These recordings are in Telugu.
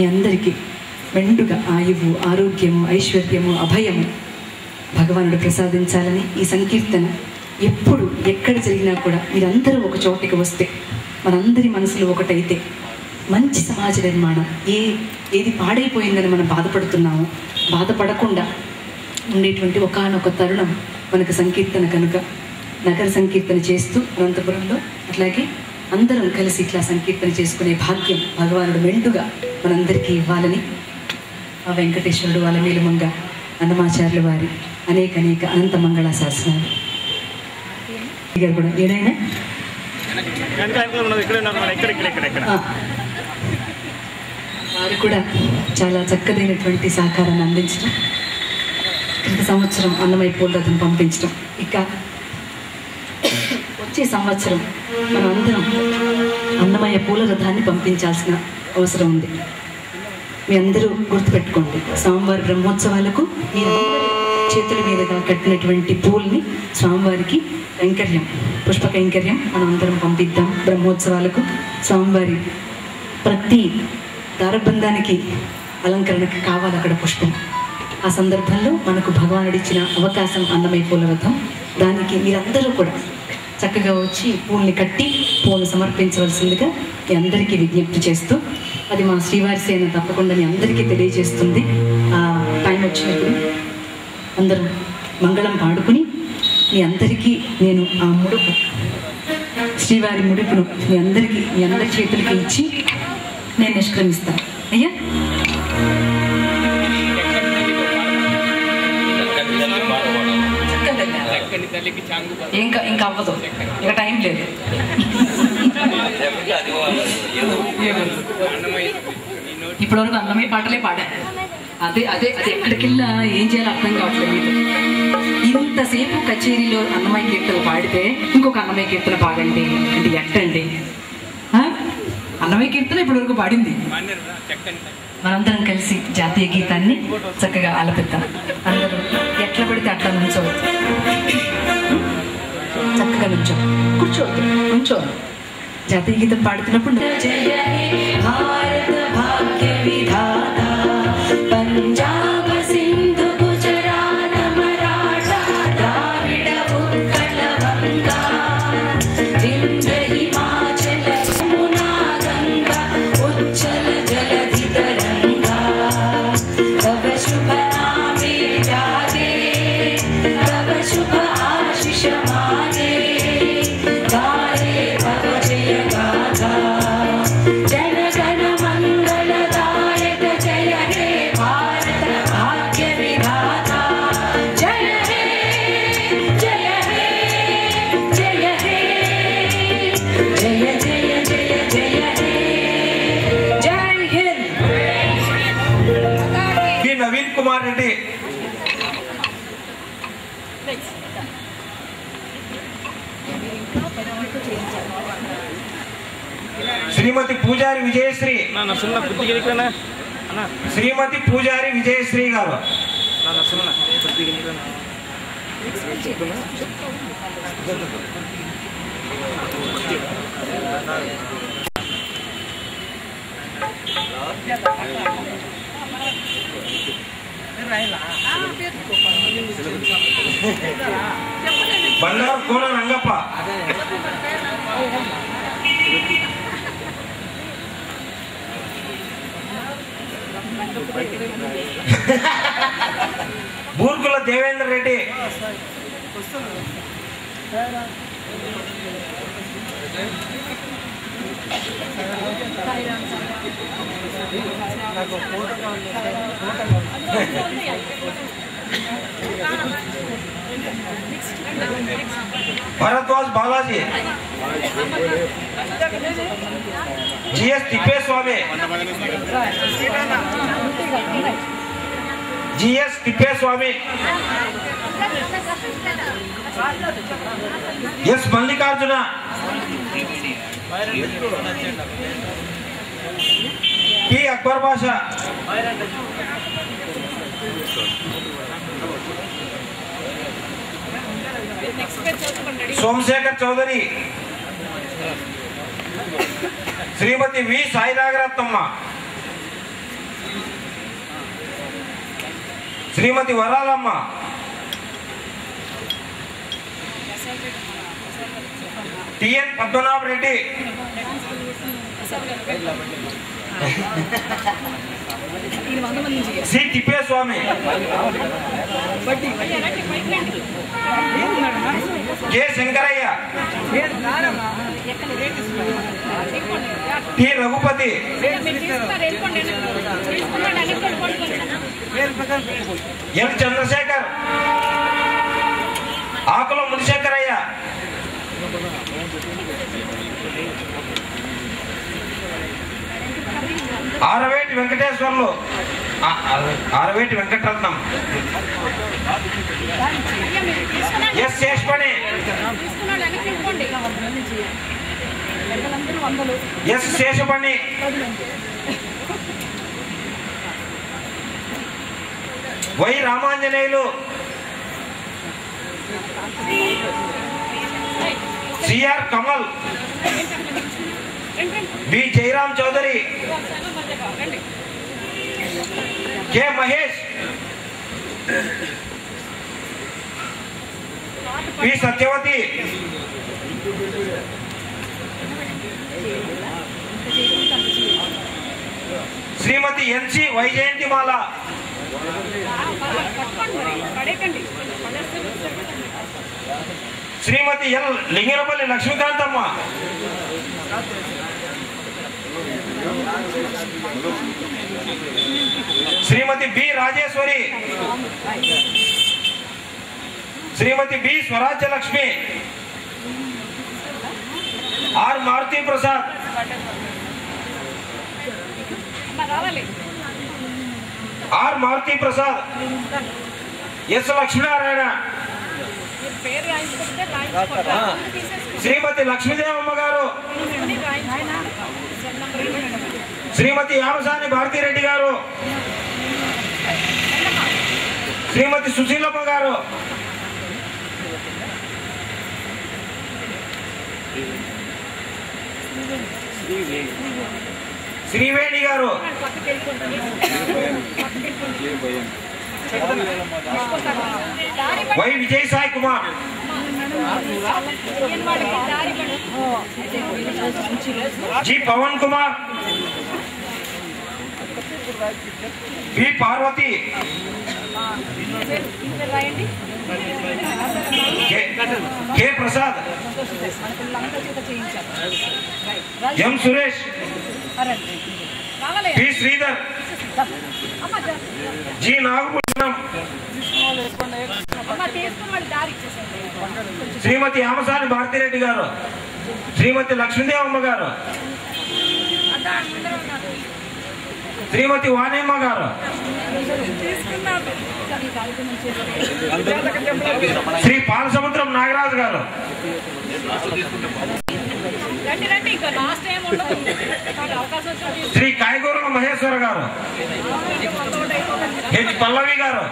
మీ అందరికీ మెండుగా ఆయువు, ఆరోగ్యము, ఐశ్వర్యము, అభయము భగవానుడు ప్రసాదించాలని ఈ సంకీర్తన ఎప్పుడు ఎక్కడ జరిగినా కూడా మీరందరూ ఒక చోటికి వస్తే, మనందరి మనసులు ఒకటైతే మంచి సమాజ నిర్మాణం, ఏది పాడైపోయిందని మనం బాధపడుతున్నామో బాధపడకుండా ఉండేటువంటి ఒకానొక తరుణం మనకు సంకీర్తన కనుక నగర సంకీర్తన చేస్తూ అనంతపురంలో అట్లాగే అందరం కలిసి ఇట్లా సంకీర్తన చేసుకునే భాగ్యం భగవానుడు మెండుగా మనందరికీ ఇవ్వాలని ఆ వెంకటేశ్వరుడు అలమేలుమంగ అన్నమాచార్యుల వారి అనేక అనంత మంగళ శాసనాలు కూడా ఏదైనా వారు కూడా చాలా చక్కదైనటువంటి సహకారాన్ని అందించడం, ఇంత సంవత్సరం అన్నమయ్య పూలరథం పంపించడం, ఇక వచ్చే సంవత్సరం మనం అందరం అన్నమయ్య పూలరథాన్ని పంపించాల్సిన అవసరం ఉంది. మీ అందరూ గుర్తుపెట్టుకోండి, స్వామివారి బ్రహ్మోత్సవాలకు మీరందరూ చేతుల మీదుగా కట్టినటువంటి పూల్ని స్వామివారికి కైంకర్యం, పుష్ప కైంకర్యం మనం అందరం పంపిద్దాం. బ్రహ్మోత్సవాలకు స్వామివారి ప్రతి దారబంధానికి అలంకరణకి కావాలి అక్కడ పుష్పం. ఆ సందర్భంలో మనకు భగవానుడిచ్చిన అవకాశం అన్నమయ్య పూలరథం. దానికి మీరందరూ కూడా చక్కగా వచ్చి పూల్ని కట్టి పూలను సమర్పించవలసిందిగా మీ అందరికీ విజ్ఞప్తి చేస్తూ, అది మా శ్రీవారి సేన తప్పకుండా మీ అందరికీ తెలియజేస్తుంది. ఆ టైం వచ్చినప్పుడు అందరం మంగళం పాడుకుని మీ అందరికీ నేను ఆ ముడుపు, శ్రీవారి ముడుపును మీ అందరి చేతులకి ఇచ్చి నేను నిష్క్రమిస్తాను. అయ్యా ఇంకా అవ్వదు, ఇంకా టైం లేదు. ఇప్పటివరకు అన్నమయ్య పాటలే పాడా. అదే ఎక్కడికెళ్ళా ఏం చేయాలో అర్థం కావట్లేదు. ఇంతసేపు కచేరీలో అన్నమయ్య కీర్తన పాడితే ఇంకొక అన్నమయ్య కీర్తన పాడండి అంటే ఎట్టండి? అన్నమయ్య కీర్తన ఇప్పటివరకు పాడింది. మనందరం కలిసి జాతీయ గీతాన్ని చక్కగా ఆలపిద్దాం. అందరూ ఎట్లా పడితే అట్లా నుంచోవద్దు, చక్కగా కూర్చోవద్దు, నుంచోవద్దు. జాతీయ గీతం పాడుతున్నప్పుడు పంజాబ్, సింధు, గుజరాత్, మరాఠా, ద్రావిడ, ఉత్కళ, వంగా, వింధ్య, హిమాచల, యమునా, గంగా, ఉజ్జల, జలధి తరంగా, తవ శుభ నామే జాగే, తవ శుభ ఆశిష మాగే, గాయే తవ జయ గాథా, జన గణ మంగళదాయక జయ హే భారత భాగ్య విధాతా, జయ హే జయ హే జయ హే జయ జయ జయ జయ హే జై హింద్. శ్రీ నవీన్ కుమార్ రెడ్డి శ్రీమతి పూజారి విజయశ్రీ, శ్రీమతి Pujari Vijayasri garu, Bandaru Kona Rangappa, Burgula Devendra Reddy, Bharadwaj Balaji, GS Tippeswamy, GS Tippeswamy, S Mallikarjuna, P Akbar Basha, Somashekar Chowdary, Shrimati V Sai Nagaratnamma, Shrimati Varalamma, TN Padmanabha Reddy, C Tippeswamy, K Shankaraiah, T Raghupathi, L Chandrashekar, Akula Munishekharaiah, Araveti Venkateswarlu, Araveti Venkataratnam, S Seshamani, S Seshamani, Y Ramanjaneyulu, CR Kamal, B Jayaram Chowdary, K Mahesh, P Satyavathi, Shrimati NC Vyjayanthimala, Shrimati L Lingirapalli Lakshmikanthamma, Shrimati B Rajeshwari, Shrimati B Swarajyalakshmi, R Maruthi Prasad, R Maruthi Prasad, S Lakshminarayana, Shrimati Lakshmidevamma garu, Shrimati Yamasani Bharathireddy garu, శ్రీమతి Susheelamma garu, Srivani garu, Y Vijay Sai Kumar, G Pavan Kumar, P Parvathi, K Prasad, M Suresh, P Sridhar, G Nagabhushanam, Shrimati Yamasani Bharathireddy garu, Shrimati Lakshmidevamma garu, శ్రీమతి వాణేమ్మ గారు, శ్రీ పాలసముద్రం నాగరాజు గారు, శ్రీ కాయగూరల మహేశ్వర గారు, హెచ్ పల్లవి గారు,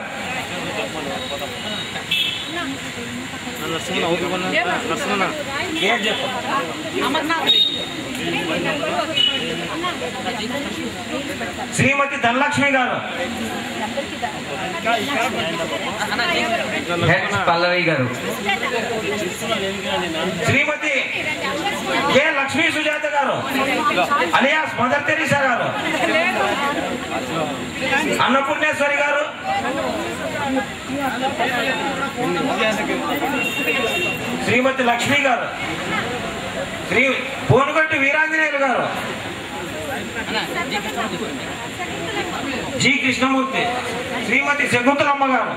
శ్రీమతి ధనలక్ష్మి గారు, హెచ్ పల్లవి గారు, శ్రీమతి కె లక్ష్మీ సుజాత గారు అలియాస్ మదర్ తెరీసా గారు, అన్నపూర్ణేశ్వరి గారు, శ్రీమతి లక్ష్మి గారు, శ్రీ పోనుగంటి వీరాంజనేయులు గారు, జి కృష్ణమూర్తి, శ్రీమతి శకుంతలమ్మ గారు,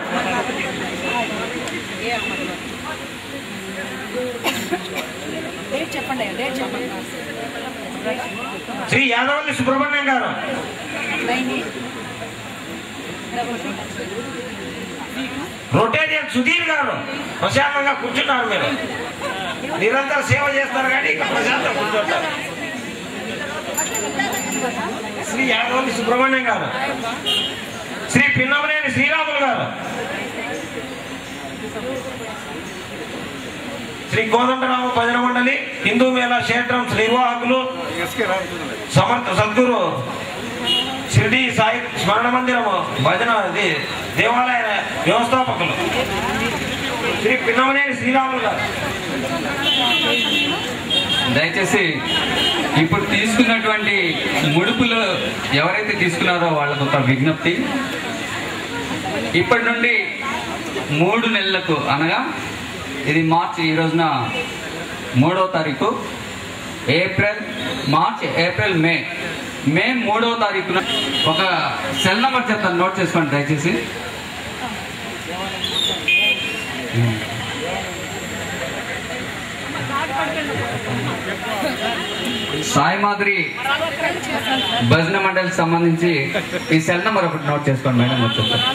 శ్రీ యాదవల్లి సుబ్రహ్మణ్యం గారు, రొటేరియన్ సుధీర్ గారు. ప్రశాంతంగా కూర్చున్నారు, మీరు నిరంతర సేవ చేస్తారు కానీ ఇక్కడ ప్రశాంతంగా కూర్చుంటారు. శ్రీ యాదవల్లి సుబ్రహ్మణ్యం గారు, శ్రీ పిన్నమనేని శ్రీరాములు గారు, శ్రీ కోదండరామ భజన మండలి, హిందూ మేళా క్షేత్రం నిర్వాహకులు, సమర్థ సద్గురు షిర్డీ సాయి స్మరణ మందిరము భజన దేవాలయ వ్యవస్థాపకులు శ్రీ పిన్నమనేని శ్రీరాములు గారు. దయచేసి ఇప్పుడు తీసుకున్నటువంటి ముడుపులు ఎవరైతే తీసుకున్నారో వాళ్ళకు ఒక విజ్ఞప్తి, ఇప్పటి నుండి 3 నెలలకు అనగా ఇది మార్చి, ఈ రోజున 3వ తారీఖు, మార్చ్, ఏప్రిల్, మే 3వ తారీఖున ఒక సెల్ నెంబర్ చెప్తాను, నోట్ చేసుకోండి దయచేసి. సాయి మాదిరి భజన మండలికి సంబంధించి ఈ సెల్ నెంబర్ ఒకటి నోట్ చేసుకోండి మేడం. వచ్చేస్తారు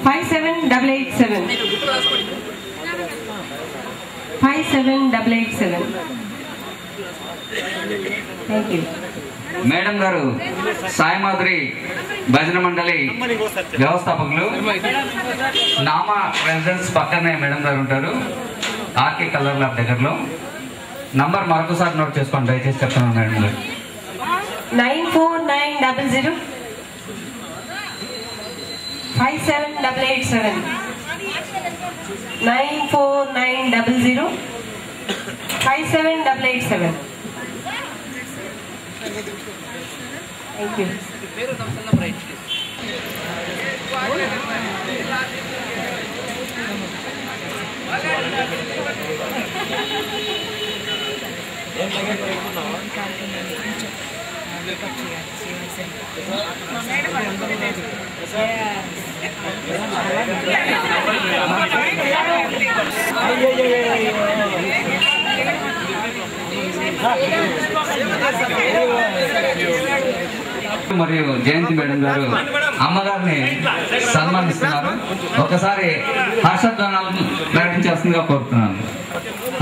57887 57887. థ్యాంక్ యూ మేడం గారు. సాయి మాదిరి భజన మండలి వ్యవస్థాపకులు, నామా రెసిడెన్స్ పక్కనే మేడం గారు ఉంటారు, ఆర్కే కలర్ ల్యాబ్ దగ్గరలో. నంబర్ మరొకసారి నోట్ చేసుకోండి దయచేసి చెప్తున్నాను మేడం గారు. 94900 57887 94900 57887. Thank you. మరియు జయంతి మేడం గారు అమ్మగారిని సన్మానిస్తున్నారు. ఒకసారి హర్షధ్వానాలు ప్రకటించాల్సిందిగా కోరుతున్నాను.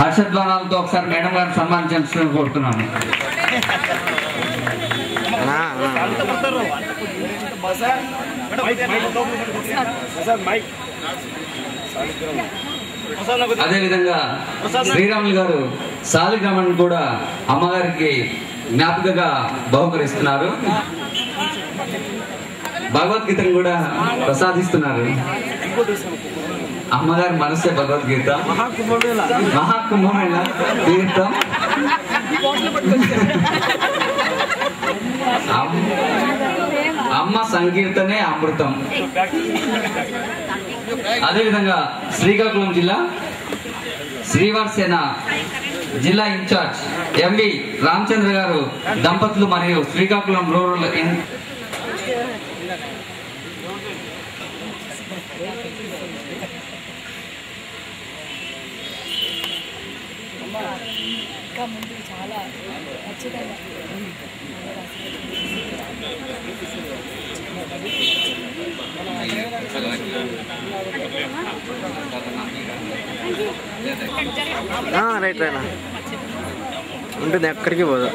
హర్షధ్వానాలతో ఒకసారి మేడం గారిని సన్మానించాల్సిందిగా కోరుతున్నాను. అదేవిధంగా శ్రీరాములు గారు సాలిగ్రామాన్ని కూడా అమ్మగారికి జ్ఞాపికగా బహుకరిస్తున్నారు. భగవద్గీతను కూడా ప్రసాదిస్తున్నారు. అమ్మగారి మనసే భగవద్గీత, మహాకుంభమేళ తీర్థం, అమ్మ సంకీర్తనే అమృతం. అదేవిధంగా శ్రీకాకుళం జిల్లా శ్రీవారసేన జిల్లా ఇన్ఛార్జ్ ఎంవి రామచంద్ర గారు దంపతులు మరియు శ్రీకాకుళం రూరల్ చాలా ఖచ్చితంగా రైట్ రైనా ఉంటుంది, ఎక్కడికి పోదు.